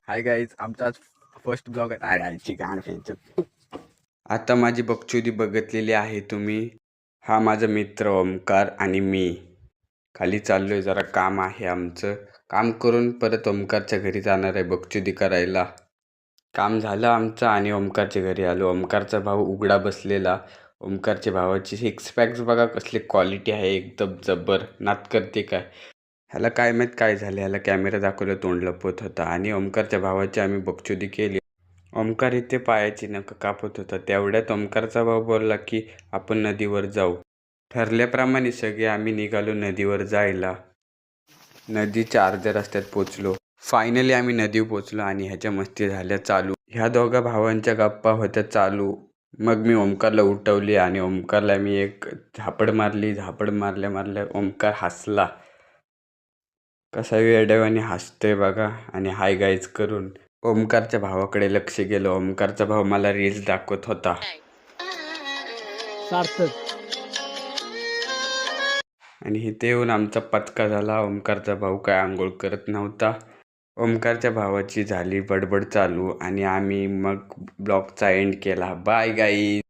Hi guys, आमचा आज first blog आहे. आयची गाण फेंचत. आता माझी बकचोदी बघितलेली आहे तुम्ही. हा माझा मित्र ओमकार आणि मी खाली चाललोय, जरा काम आहे आमचं. काम करून परत ओमकारच्या घरी जाणार आहे बकचोदी करायला. काम झालं आमचं आणि ओमकारच्या घरी आलो. ओमकारचा भाऊ उघडा बसलेला. ओमकारच्या भावाची सिक्स पॅक्स बघा कसली क्वालिटी आहे, एकदम जबर. नात करते काय ह्याला काय माहीत काय झालं. ह्याला कॅमेरा दाखवलं तोंड लपवत होता आणि ओमकारच्या भावाची आम्ही बकचोदी केली. ओमकार इथे पायाची नखं कापत होता. तेवढ्यात ओमकारचा भाऊ बोलला की आपण नदीवर जाऊ. ठरल्याप्रमाणे सगळे आम्ही निघालो नदीवर जायला. नदीच्या अर्ध्या रस्त्यात पोचलो. फायनली आम्ही नदीवर पोचलो आणि ह्याच्या मस्ती झाल्या चालू. ह्या दोघा भावांच्या गप्पा होत्या चालू. मग मी ओमकारला उठवली आणि ओमकारला मी एक झापड मारली. झापड मारल्या ओमकार हसला. कसा वेड्यावानी हसतोय बघा आणि हाय गाईज करून. ओमकारच्या भावाकडे लक्ष गेलं. ओमकारचा भाऊ मला रील्स दाखवत होता. आणि इथे येऊन आमचा पचका झाला. ओमकारचा भाऊ काय आंघोळ करत नव्हता. ओमकारच्या भावाची झाली बडबड चालू आणि आम्ही मग ब्लॉगचा एंड केला. Bye guys.